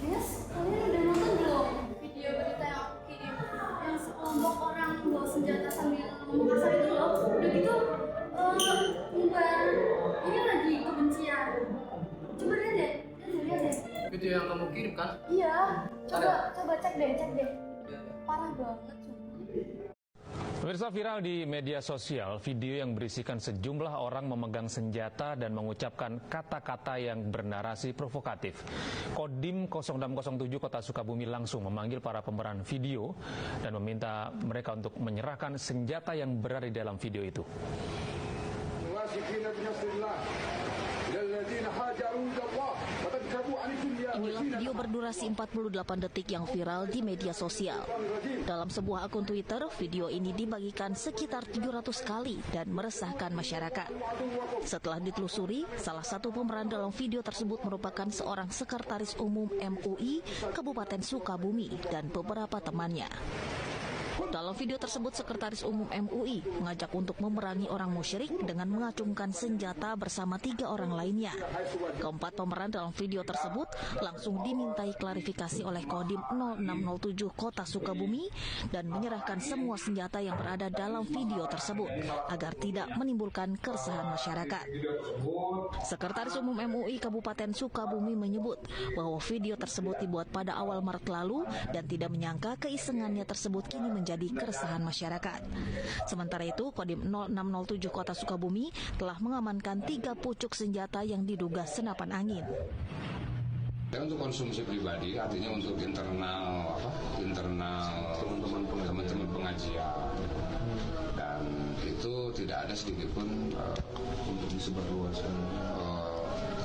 Yes, kalian udah nonton belum video berita yang aku kirim? Yang sekelompok orang bawa senjata sambil ngomong kasar itu loh. Udah gitu, nyebar ini lagi kebencian. Coba lihat deh. Video yang kamu kirim kan? Iya, coba cek deh. Parah banget. Pemirsa, viral di media sosial video yang berisikan sejumlah orang memegang senjata dan mengucapkan kata-kata yang bernarasi provokatif. Kodim 0607 Kota Sukabumi langsung memanggil para pemeran video dan meminta mereka untuk menyerahkan senjata yang berada di dalam video itu. Inilah video berdurasi 48 detik yang viral di media sosial. Dalam sebuah akun Twitter, video ini dibagikan sekitar 700 kali dan meresahkan masyarakat. Setelah ditelusuri, salah satu pemeran dalam video tersebut merupakan seorang sekretaris umum MUI Kabupaten Sukabumi dan beberapa temannya. Dalam video tersebut, Sekretaris Umum MUI mengajak untuk memerangi orang musyrik dengan mengacungkan senjata bersama 3 orang lainnya. Keempat pemeran dalam video tersebut langsung dimintai klarifikasi oleh Kodim 0607 Kota Sukabumi dan menyerahkan semua senjata yang berada dalam video tersebut agar tidak menimbulkan keresahan masyarakat. Sekretaris Umum MUI Kabupaten Sukabumi menyebut bahwa video tersebut dibuat pada awal Maret lalu dan tidak menyangka keisengannya tersebut kini menjadi keresahan masyarakat. Sementara itu, Kodim 0607 Kota Sukabumi telah mengamankan 3 pucuk senjata yang diduga senapan angin. Untuk konsumsi pribadi, artinya untuk internal teman-teman pengajian, dan itu tidak ada sedikit pun untuk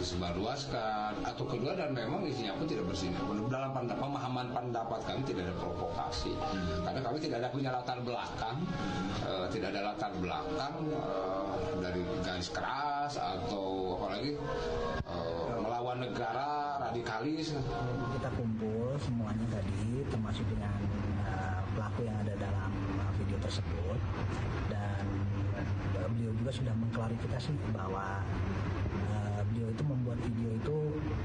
disebarluaskan atau kedua, dan memang isinya pun tidak bersinggungan. Dalam pemahaman pendapat kami tidak ada provokasi, karena kami tidak ada punya latar belakang, dari garis keras atau apalagi melawan negara, radikalis. Kita kumpul semuanya tadi, termasuk dengan pelaku yang ada dalam video tersebut, dan beliau juga sudah mengklarifikasi bahwa beliau itu membuat video itu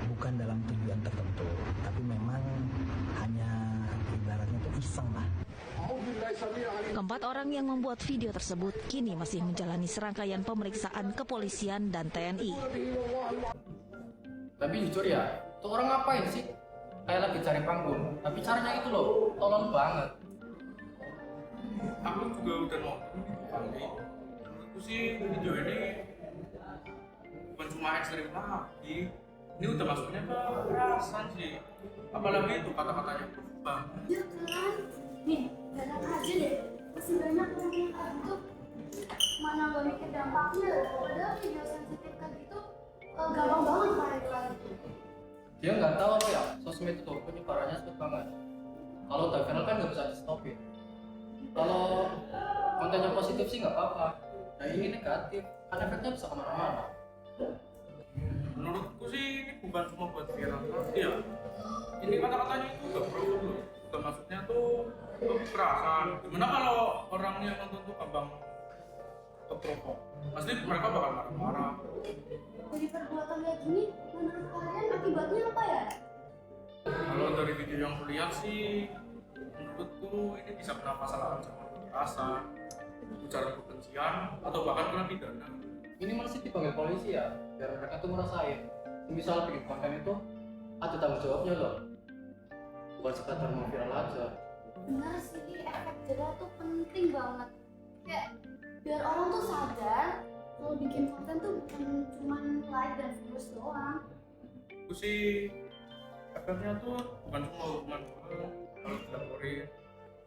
bukan dalam tujuan tertentu, tapi memang hanya ibaratnya itu iseng lah. Keempat orang yang membuat video tersebut kini masih menjalani serangkaian pemeriksaan kepolisian dan TNI. Tapi jujur ya, tuh orang ngapain sih? Kayak lagi cari panggung, tapi caranya itu loh, tolol banget. Aku juga udah nonton kali. Menurutku sih video ini bukan cuma ekstrim lagi, ini udah masuknya ke kekerasan sih. Apalagi itu kata-katanya banget. Ya kan, nih banyak aja deh. Masih banyak orang yang kayak gitu. Mana gak mikir dampaknya? Padahal video sensitif kayak gitu gampang banget viral. Dia nggak tahu apa ya, sosmed itu penyebarannya cepet banget. Kalau udah viral kan nggak bisa di stopin. Kalau kontennya positif sih nggak apa-apa. Nah ini negatif, kan efeknya bisa kemana-mana. Menurutku sih ini bukan cuma buat viral nanti ya. Ini kata-katanya itu udah provo loh. Udah maksudnya tuh kekerasan. Gimana kalau orang yang nonton tuh abang keprovo? Pasti mereka bakal marah-marah. Dari perbuatan kayak gini, menurut kalian akibatnya apa ya? Kalau dari video yang kulihat sih, menurutku ini bisa kena pasal ancaman kekerasan, ujaran kebencian, atau bahkan kena pidana. Ini masih dipanggil polisi ya, biar mereka tuh ngerasain. Misal bikin konten itu ada tanggung jawabnya loh, bukan sekadar mau viral aja. Benar sih, efek jerah tuh penting banget. Kayak biar orang tuh sadar kalau bikin konten tuh bukan cuma like dan views doang. Aku sih efeknya tuh bukan cuma hukuman doang, kalau dilaporin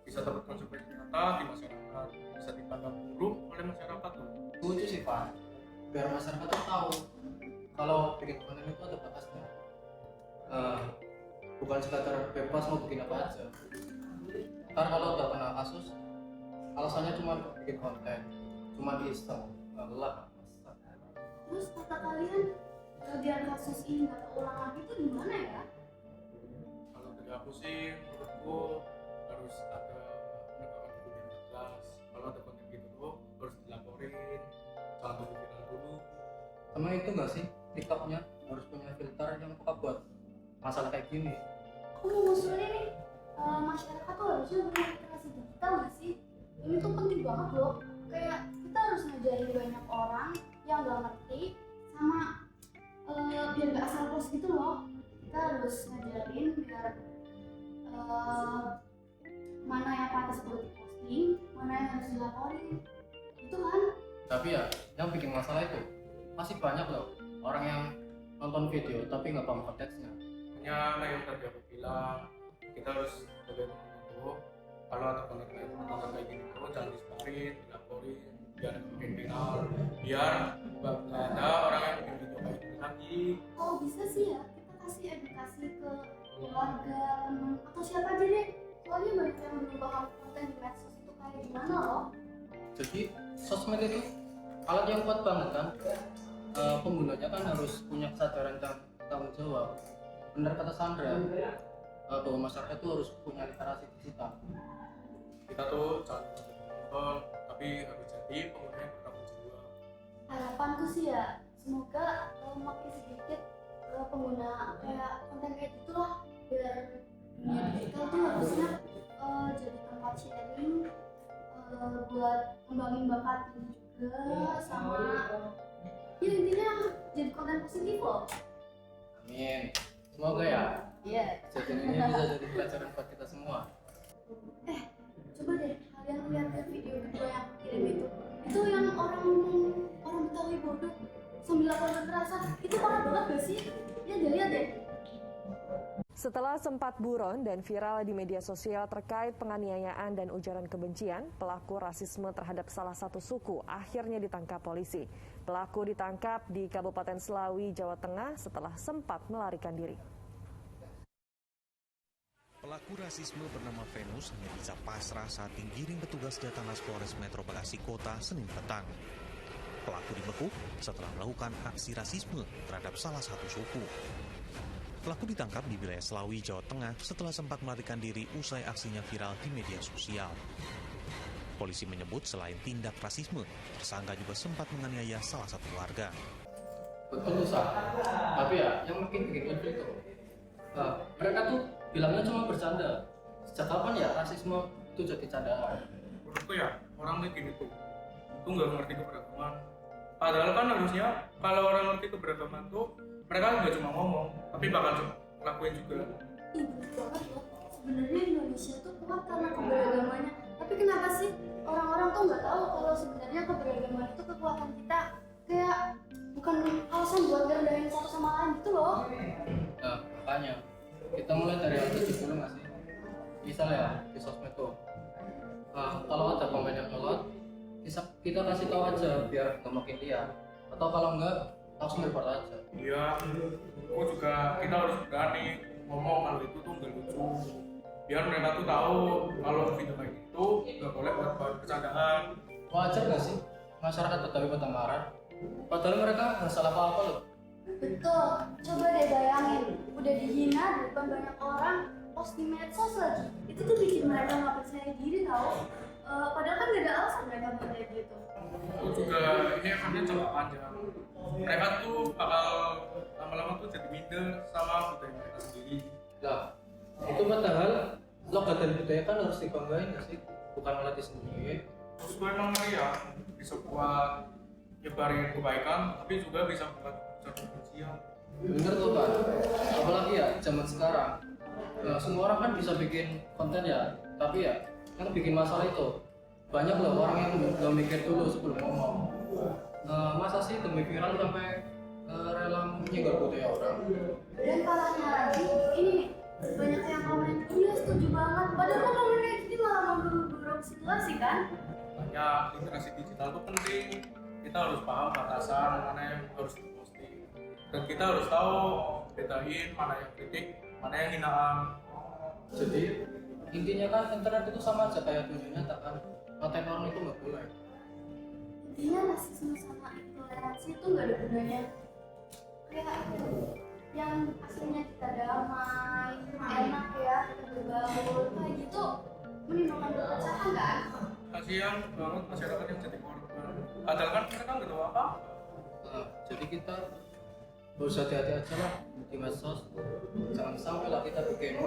bisa dapat konsekuensi nyata di masyarakat, bisa dipandang buruk oleh masyarakat tuh. Lucu sih Pak, biar masyarakat tuh tahu kalau bikin konten itu ada batasnya. Bukan sekadar bebas mau bikin apa aja. Ntar kalau udah kena kasus, alasannya cuma bikin konten, cuma iseng, ngelak. Terus kata kalian, biar kasus ini nggak terulang lagi tuh gimana ya? Kalau dari aku sih, menurutku harus ada penegakan hukum yang jelas. Kalau ada konten gitu tuh harus dilaporin, jangan tunggu viral dulu. Sama itu nggak sih, TikToknya harus punya filter yang peka buat masalah kayak gini. aku mau ngusulin nih, masyarakat tuh harusnya punya literasi digital nggak sih? Ini tuh penting banget loh. Kayak kita harus ngajarin banyak orang yang nggak ngerti sama biar nggak asal post gitu loh. Kita harus ngajarin biar mana yang pantas buat diposting, mana yang harus dilaporin. Itu kan? Tapi ya, yang bikin masalah itu masih banyak loh orang yang nonton video tapi nggak paham konteksnya. Hanya yang tadi aku bilang, kita harus sebagai penonton kalau ada konten kayak gini tuh jangan disebarin, dilaporin, biar bikin viral, biar nggak ada orang yang bikin video kayak gini lagi. Oh bisa sih ya, kita kasih edukasi ke keluarga, teman, atau siapa aja deh. Soalnya banyak yang belum paham konten di medsos itu kayak gimana loh. Jadi sosmed itu alat yang kuat banget kan. Penggunanya kan harus punya kesadaran dan tanggung jawab. Benar kata Sandra, bahwa masyarakat itu harus punya literasi digital. Kita tuh jangan nonton, tapi harus jadi pengguna yang bertanggung jawab. Harapanku sih ya, semoga makin sedikit pengguna kayak konten kayak gitulah, biar dunia digital tuh harusnya jadi tempat sharing buat ngembangin bakat ini juga, sama ya intinya jadi konten positif loh. Amin. Semoga ya. Iya. Kejadian ini bisa jadi pelajaran buat kita semua. Coba deh kalian lihat ke video kedua yang aku kirim itu. Itu yang orang ngomong orang Betawi bodoh sambil lapor kekerasan. Itu parah banget gak sih? Lihat deh. Setelah sempat buron dan viral di media sosial terkait penganiayaan dan ujaran kebencian, pelaku rasisme terhadap salah satu suku akhirnya ditangkap polisi. Pelaku ditangkap di Kabupaten Selawi, Jawa Tengah setelah sempat melarikan diri. Pelaku rasisme bernama Venus hanya bisa pasrah saat digiring petugas Jatanas Polres Metro Bekasi Kota Senin petang. Pelaku dibekuk setelah melakukan aksi rasisme terhadap salah satu suku. Pelaku ditangkap di wilayah Selawi, Jawa Tengah setelah sempat melarikan diri usai aksinya viral di media sosial. Polisi menyebut selain tindak rasisme, tersangka juga sempat menganiaya salah satu warga. Betul Sah, tapi ya yang makin bikin ilfil itu mereka tuh bilangnya cuma bercanda. Sejak kapan ya rasisme itu jadi candaan? Menurutku ya orang kayak gini tuh itu nggak ngerti keberagaman. Padahal kan harusnya kalau orang ngerti keberagaman tuh mereka nggak cuma ngomong, tapi bakal lakuin juga. Ih betul banget loh. Sebenarnya Indonesia tuh kuat karena keberagamannya. Tapi kenapa sih orang-orang tuh nggak tahu kalau sebenarnya keberagaman itu kekuatan kita? Kayak bukan alasan buat ngerendahin satu sama lain gitu loh. Nah, makanya kita mulai dari hal kecil dulu nggak sih? Misal ya di sosmed tuh, kalau ada komen yang nyolot, kita kasih tahu aja biar nggak makin liar. Atau kalau nggak, langsung report aja. Iya, aku juga kita harus berani ngomong kalau itu tuh nggak lucu. Biar mereka tuh tahu kalau video kayak gitu nggak boleh buat bercandaan. Wajar nggak sih masyarakat Betawi pada marah? Padahal mereka nggak salah apa-apa loh. Betul, coba deh bayangin, udah dihina di depan banyak orang, post di medsos lagi. Itu tuh bikin mereka nggak percaya diri tau. Padahal kan gak ada alasan mereka buat kayak gitu. Aku juga ini efeknya jangka panjang. Mereka tuh bakal lama-lama tuh jadi minder sama budaya mereka sendiri. Nah, itu padahal logat dan budaya kan harus dibanggain nggak sih? Bukan malah disembunyiin. Terus gue emang ya bisa buat nyebarin kebaikan, tapi juga bisa buat kebencian. Bener tuh Pak, apalagi ya zaman sekarang semua orang kan bisa bikin konten ya, tapi ya yang bikin masalah itu banyak loh orang yang nggak mikir dulu sebelum ngomong. Masa sih demi viral sampai rela menyinggung budaya orang? Dan parahnya lagi, ini nih, banyak yang komen, iya setuju banget, padahal kan komen kayak gini malah mendorong situasi kan? Banyak literasi digital itu penting. Kita harus paham batasan mana yang harus diposting, dan kita harus tahu bedain mana yang kritik, mana yang hinaan. Jadi intinya kan internet itu sama aja kayak dunia nyata kan, ngatain orang itu nggak boleh. Intinya rasisme sama intoleransi itu nggak ada gunanya. Kayak yang aslinya kita damai, enak ya, kita berbaur, kayak gitu menimbulkan perpecahan kan? Kasihan banget masyarakat yang jadi korban. Padahal kan mereka nggak tahu apa. Jadi kita Harus hati-hati aja lah di medsos. Jangan sampai lah kita bikin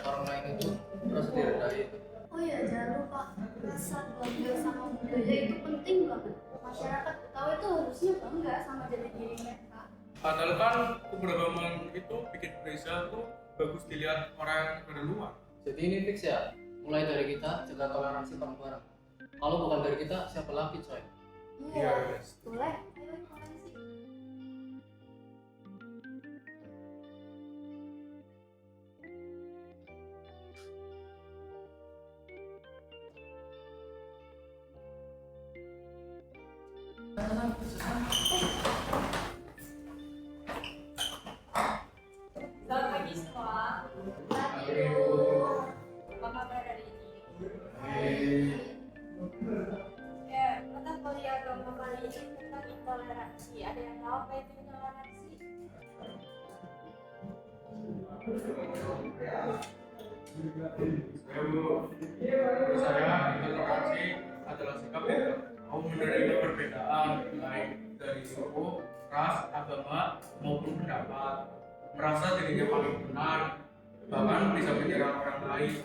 orang lain itu merasa direndahin. Oh iya, jangan lupa rasa bangga sama budaya itu penting banget. Masyarakat Betawi itu harusnya bangga sama jati diri mereka. Padahal kan keberagaman itu bikin Indonesia tuh bagus dilihat orang dari luar. Jadi ini fix ya, mulai dari kita jaga toleransi bareng-bareng. Kalau bukan dari kita, siapa lagi coy? Iya, boleh. Ayo toleransi. Selamat pagi semua. Apa kabar hari ini? Ya, mata kuliah agama kali ini tentang intoleransi. Ada yang tahu apa itu intoleransi? Menurut saya intoleransi adalah sikap yang mau menerima perbedaan baik dari suku, ras, agama maupun pendapat, merasa dirinya paling benar, bahkan bisa menyerang orang lain.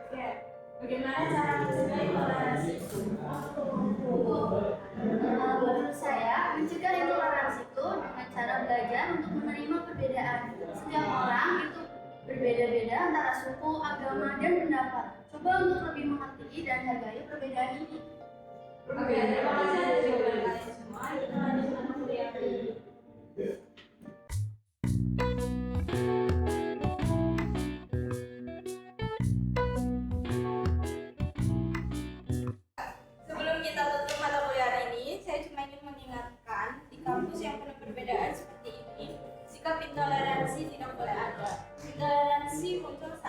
Ya, bagaimana cara mencegah intoleransi? Menurut saya, mencegah intoleransi itu dengan cara belajar untuk menerima perbedaan. Setiap orang itu berbeda-beda antara suku, agama, dan pendapat. Coba untuk lebih menghargai dan hargai perbedaan ini. Oke, terima kasih atas jawaban kalian semua. Kita lanjut mata kuliah hari ini. Sebelum kita tutup mata kuliah hari ini, saya cuma ingin mengingatkan di kampus yang penuh perbedaan seperti ini, sikap intoleransi tidak boleh ada. Intoleransi muncul saat